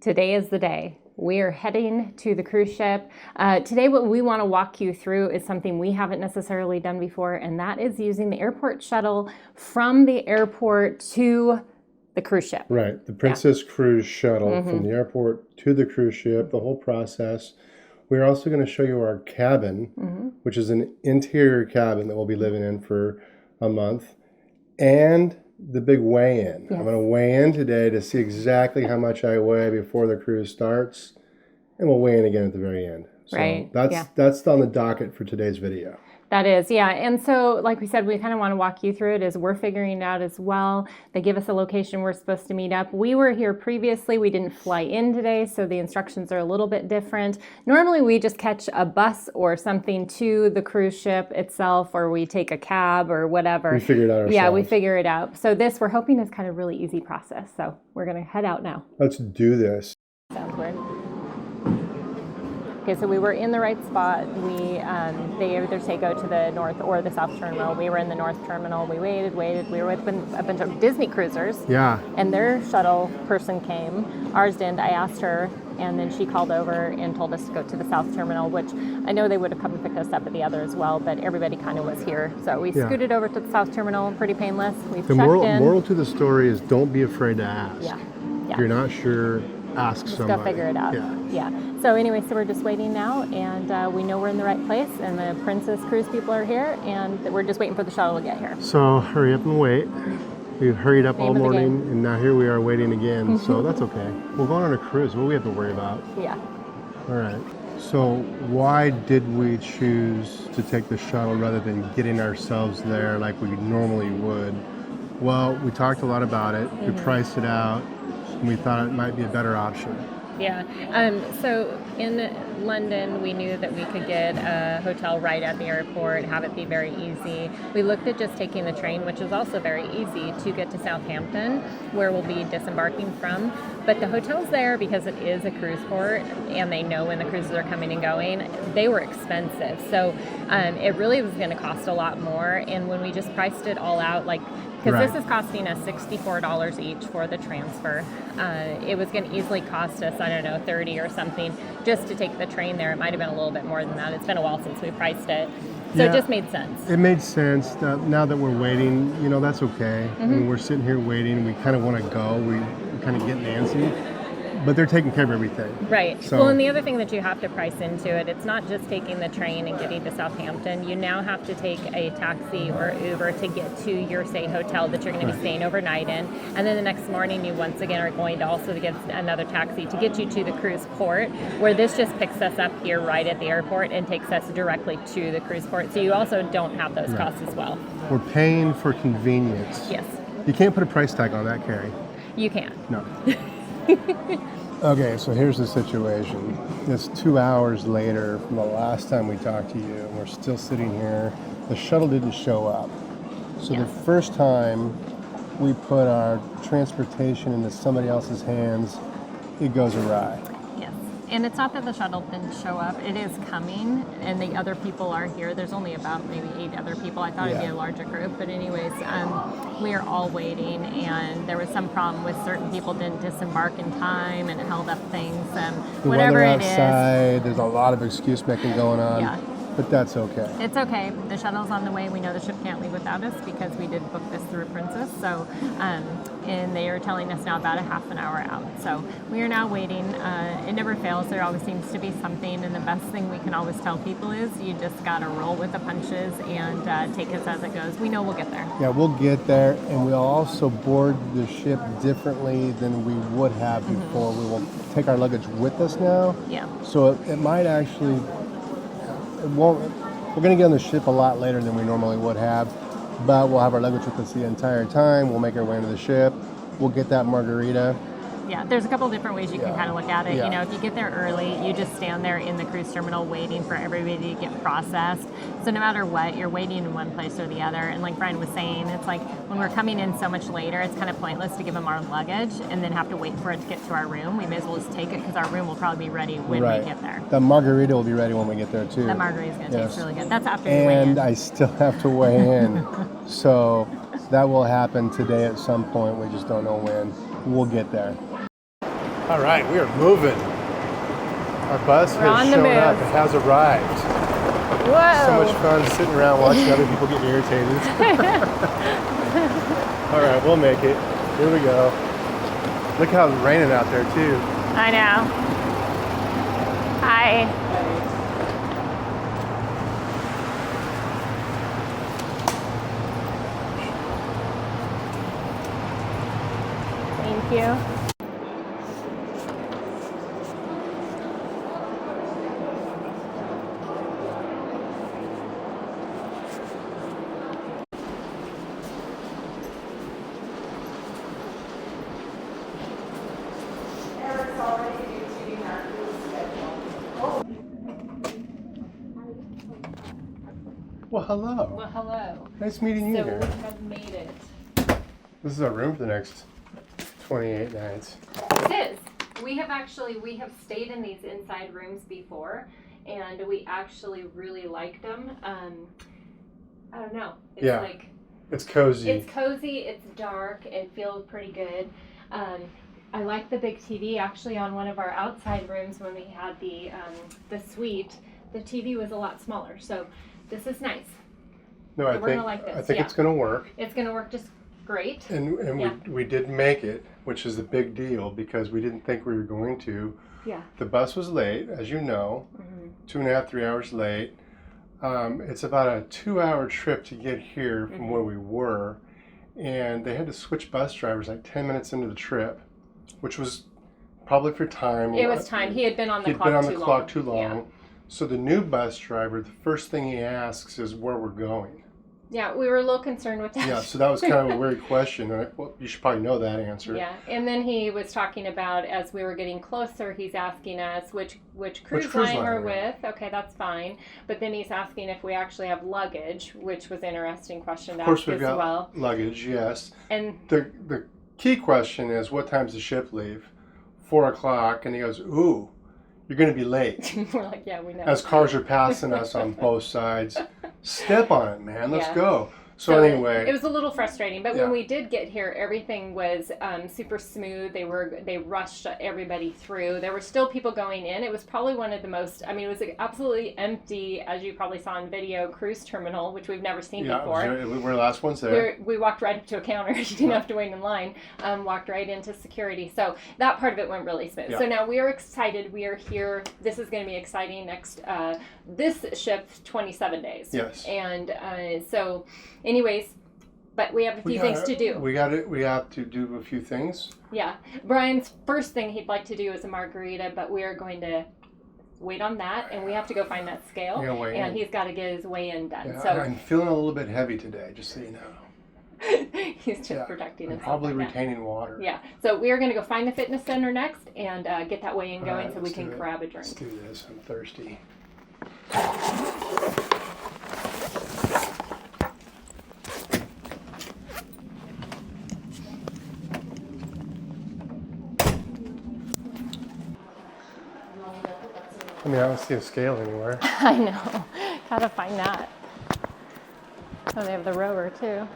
Today is the day. We are heading to the cruise ship. Today what we want to walk you through is something we haven't necessarily done before, and that is using the airport shuttle from the airport to the cruise ship. Right, the Princess Cruise Shuttle from the airport to the cruise ship, the whole process. We're also going to show you our cabin, which is an interior cabin that we'll be living in for a month, and the big weigh-in. Yes. I'm going to weigh in today to see exactly how much I weigh before the cruise starts, and we'll weigh in again at the very end. So right. That's on the docket for today's video. That is, yeah. And so, like we said, we kind of want to walk you through it as we're figuring it out as well. They give us a location we're supposed to meet up. We were here previously. We didn't fly in today, so the instructions are a little bit different. Normally, we just catch a bus or something to the cruise ship itself, or we take a cab or whatever. We figure it out ourselves. Yeah, we figure it out. So this, we're hoping, is kind of really easy process. So we're going to head out now. Let's do this. Sounds weird. Okay, so we were in the right spot. They either say go to the north or the south terminal. We were in the north terminal. We waited. We were with a bunch of Disney cruisers. Yeah. And their shuttle person came. Ours didn't. I asked her, and then she called over and told us to go to the south terminal, which I know they would have come and picked us up at the other as well, but everybody kind of was here. So we scooted over to the south terminal, pretty painless. We've the checked in. moral to the story is don't be afraid to ask. Yeah. If you're not sure, ask Just somebody. go figure it out. Yeah. So anyway, so we're just waiting now, and we know we're in the right place, and the Princess Cruise people are here, and we're just waiting for the shuttle to get here. So hurry up and wait. We've hurried up all morning, and now here we are waiting again. So that's okay. We're going on a cruise. What do we have to worry about? Yeah. All right. So why did we choose to take the shuttle rather than getting ourselves there like we normally would? Well, we talked a lot about it. We priced it out, and we thought it might be a better option. Yeah. So in London, we knew that we could get a hotel right at the airport, have it be very easy. We looked at just taking the train, which is also very easy to get to Southampton, where we'll be disembarking from. But the hotels there, because it is a cruise port and they know when the cruises are coming and going, they were expensive. So it really was going to cost a lot more. And when we just priced it all out, because this is costing us $64 each for the transfer. It was going to easily cost us, I don't know, $30 or something just to take the train there. It might have been a little bit more than that. It's been a while since we priced it. So it just made sense. It made sense. Now that we're waiting, that's okay. I mean, we're sitting here waiting. We kind of want to go. We kind of get antsy. But they're taking care of everything. Right. So, well, and the other thing that you have to price into it, it's not just taking the train and getting to Southampton. You now have to take a taxi or Uber to get to your, say, hotel that you're going to be staying overnight in. And then the next morning, you once again are going to also get another taxi to get you to the cruise port, where this just picks us up here right at the airport and takes us directly to the cruise port. So you also don't have those costs as well. We're paying for convenience. Yes. You can't put a price tag on that, Carrie. You can. No. Okay, so here's the situation. It's 2 hours later from the last time we talked to you, and we're still sitting here. The shuttle didn't show up. So the first time we put our transportation into somebody else's hands, it goes awry. Yes. And it's not that the shuttle didn't show up. It is coming, and the other people are here. There's only about maybe 8 other people. I thought it'd be a larger group. But anyways, we are all waiting, and there was some problem with certain people didn't disembark in time, and it held up things. Whatever it is. There's a lot of excuse making going on. Yeah. But that's okay. It's okay. The shuttle's on the way. We know the ship can't leave without us because we did book this through Princess. So, and they are telling us now about a half an hour out. So we are now waiting. It never fails. There always seems to be something. And the best thing we can always tell people is you just got to roll with the punches and take it as it goes. We know we'll get there. Yeah, we'll get there. And we'll also board the ship differently than we would have before. We will take our luggage with us now. Yeah. So it might actually... we're going to get on the ship a lot later than we normally would have, but we'll have our luggage with us the entire time. We'll make our way into the ship. We'll get that margarita. Yeah, there's a couple different ways you can kind of look at it. Yeah. You know, if you get there early, you just stand there in the cruise terminal waiting for everybody to get processed. So no matter what, you're waiting in one place or the other. And like Brian was saying, it's like when we're coming in so much later, it's kind of pointless to give them our luggage and then have to wait for it to get to our room. We may as well just take it because our room will probably be ready when we get there. The margarita will be ready when we get there too. The margarita is going to taste really good. That's after you weigh in. And I still have to weigh in. So that will happen today at some point. We just don't know when. We'll get there. All right, we are moving. Our bus We're has on the shown up. move. It has arrived. Whoa! So much fun sitting around watching other people get irritated. All right, we'll make it. Here we go. Look how it's raining out there too. I know. Hi. Thank you. Well, hello. Well, hello. Nice meeting you So here. we have made it. This is our room for the next 28 nights. It is. We have stayed in these inside rooms before, and we actually really liked them. I don't know. It's Yeah. like It's cozy. it's cozy. It's dark. It feels pretty good. I like the big TV. Actually, on one of our outside rooms when we had the suite, the TV was a lot smaller. So this is nice. No, So we're gonna like this, I think yeah. it's going to work. It's going to work just great. And Yeah. we did make it, which is a big deal because we didn't think we were going to. Yeah. The bus was late, as you know, 2.5, 3 hours late. It's about a 2-hour trip to get here from where we were. And they had to switch bus drivers like 10 minutes into the trip, which was probably for time. It was time. He had been on the He'd clock been on too the long. clock too long. Yeah. So the new bus driver, the first thing he asks is where we're going. Yeah, we were a little concerned with that. Yeah, so that was kind of a weird question. Well, you should probably know that answer. Yeah, and then he was talking about as we were getting closer, he's asking us which cruise cruise line line we're we're with. Okay, that's fine. But then he's asking if we actually have luggage, which was an interesting question to Of course, ask we've as got well. luggage, yes. And The key question is, what time's the ship leave? 4 o'clock, and he goes, ooh, you're going to be late. we're like, yeah, we know. As cars are passing us on both sides. Step on it, man. Let's Yeah. go. So anyway, it was a little frustrating, but Yeah. when we did get here, everything was super smooth. They rushed everybody through. There were still people going in. It was probably one of the most. I mean, it was absolutely empty, as you probably saw in video. Cruise terminal, which we've never seen before. we were the last ones there. We walked right up to a counter. You didn't have to wait in line. Walked right into security. So that part of it went really smooth. Yeah. So now we are excited. We are here. This is going to be exciting. Next, this ship 27 days. Yes. And so, anyways, but we have a few things to do. We have to do a few things. Yeah. Brian's first thing he'd like to do is a margarita, but we are going to wait on that, and we have to go find that scale. Yeah, weigh in. He's got to get his weigh-in done. Yeah, So I'm feeling a little bit heavy today, just so you know. he's just protecting I'm himself. probably like that. retaining water. Yeah. So we are going to go find the fitness center next and get that weigh-in going Alright, so we let's can do it. grab a drink. Let's do this. I'm thirsty. I mean, I don't see a scale anywhere. I know. Gotta find that. Oh, they have the rower too.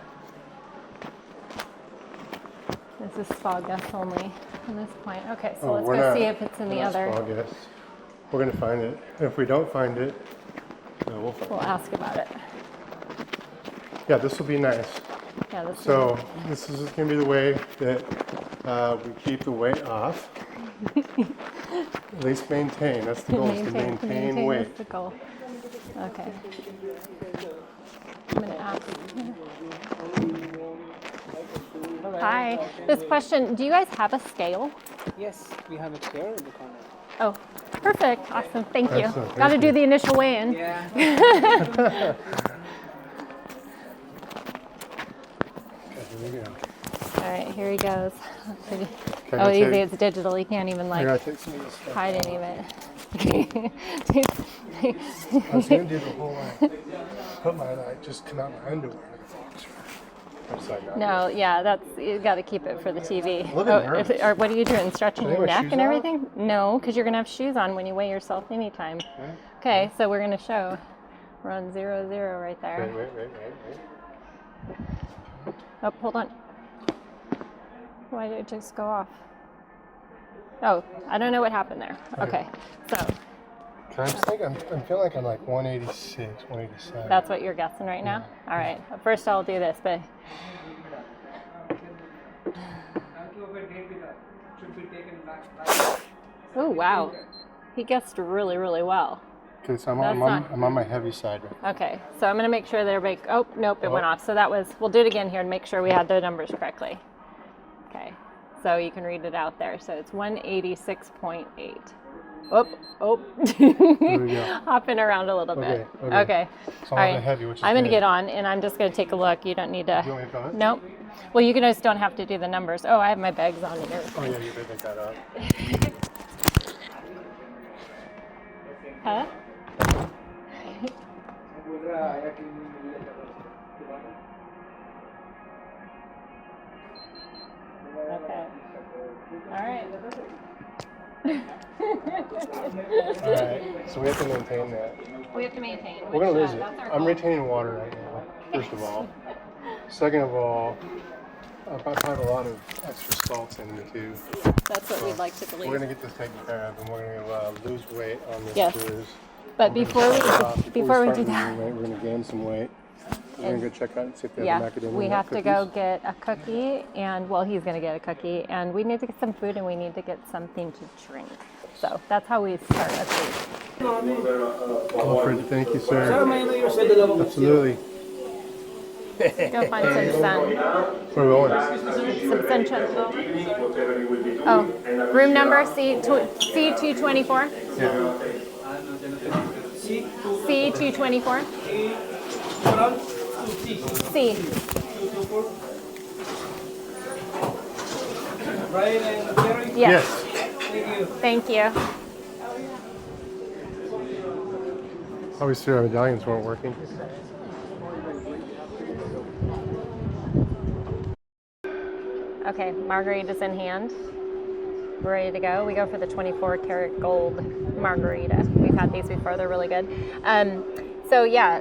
This is spa guests only at this point. Okay, so let's go see if it's in the other. We're going to find it. If we don't find it, no, we'll find it. We'll ask about it. Yeah, this will be nice. Yeah, this So this is going to be the way that we keep the weight off. At least maintain. That's the goal, is to maintain weight. is the goal. Okay. I'm gonna ask. Hi. This question, do you guys have a scale? Yes, we have it here in the corner. Oh, perfect. Awesome. Thank you. Excellent, Got to thank do you. the initial weigh-in. Yeah. Okay, here we go. All right, here he goes. Can Oh, I easy. take- It's digital. You can't even I gotta like take some of this stuff. hide any of it. I was gonna do the whole put my just come out my underwear in the box. Upside down. No, yeah, that's you got to keep it for the TV. A little nervous. Or what are you doing? Stretching Should I your wear neck shoes and off? everything? No, because you're gonna have shoes on when you weigh yourself anytime. Okay, so we're gonna show. We're on 0-0 right there. Wait. Oh, hold on. Why did it just go off? Oh, I don't know what happened there. Okay, so I'm feeling like I'm like 186, 187. that's what you're guessing right now? All right, first I'll do this, but oh, wow. He guessed really, really well. Okay, so I'm That's not- on my heavy side right now. Okay, so I'm gonna make sure that everybody, oh, nope, it went off. So that was, we'll do it again here and make sure we had the numbers correctly. Okay, so you can read it out there. So it's 186.8. Oh, There we go. hopping around a little bit. Okay. So All I'm on right. the heavy, which is I'm gonna good. get on and I'm just gonna take a look. You don't need to. Do you want me to film it? Nope. Well, you can just don't have to do the numbers. Oh, I have my bags on here. Oh yeah, you better pick that up. Huh? Okay. All right. All right, so we have to maintain that. We have to maintain. We're gonna which, lose it. that's our I'm goal. retaining water right now, first of all. Second of all, I have a lot of extra salts in me too. That's what we'd like to believe. We're gonna get this taken care of, and we're gonna lose weight on this Yes. cruise. But We're before gonna we start off- do losing that, weight, we're gonna gain some weight. We're gonna go check out and see if they have yeah, macadamia we nut have to go cookies. get a cookie, and well, he's gonna get a cookie, and we need to get some food, and we need to get something to drink. So that's how we start a food. Alfred, thank you, sir. Absolutely. Go find some sun. Where are we going? Some sunshine. Oh, room number C224. Yeah. C224. C. Yes. Thank you. Obviously, our medallions weren't working. Okay, margarita's in hand. We're ready to go. We go for the 24 karat gold margarita. We've had these before, they're really good. So yeah,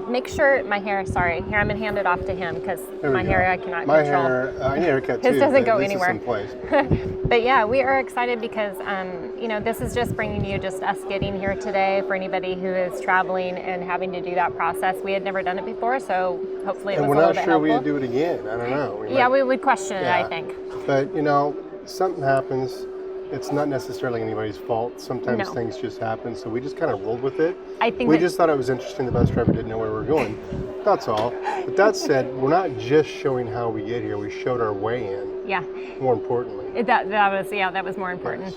make sure my hair, sorry, here I'm gonna hand it off to him because There we my go. hair I cannot My control. hair, I need a haircut too. His doesn't but go at least it's anywhere. in place. But yeah, we are excited because, you know, this is just bringing you just us getting here today for anybody who is traveling and having to do that process. We had never done it before, so hopefully it And was we're a not little bit sure helpful. we'd do it again. I don't know. Yeah, we would question it, I think. But you know, something happens. It's not necessarily anybody's fault. Sometimes No. things just happen. So we just kind of rolled with it. I think We that- just thought it was interesting. The bus driver didn't know where we were going. That's all. But that said, we're not just showing how we get here. We showed our way in. Yeah. More importantly. That was more important.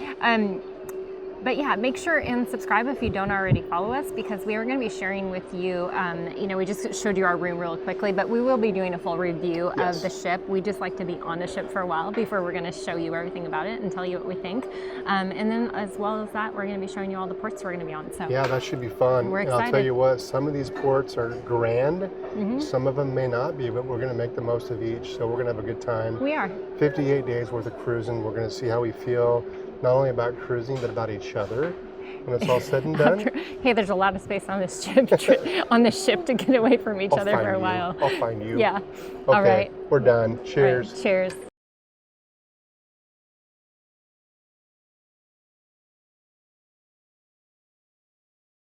But yeah, make sure and subscribe if you don't already follow us because we are going to be sharing with you, you know, we just showed you our room real quickly, but we will be doing a full review of the ship. We just like to be on the ship for a while before we're going to show you everything about it and tell you what we think. And then as well as that, we're going to be showing you all the ports we're going to be on. So Yeah, that should be fun. We're And I'll tell excited. you what, some of these ports are grand. Some of them may not be, but we're going to make the most of each. So we're going to have a good time. we are. 58 days worth of cruising. We're going to see how we feel, not only about cruising, but about each other when it's all said and done. Hey, there's a lot of space on this ship to get away from each I'll other for find a you. while. I'll find you. Yeah. Okay, All right. we're done. All right, Cheers. cheers.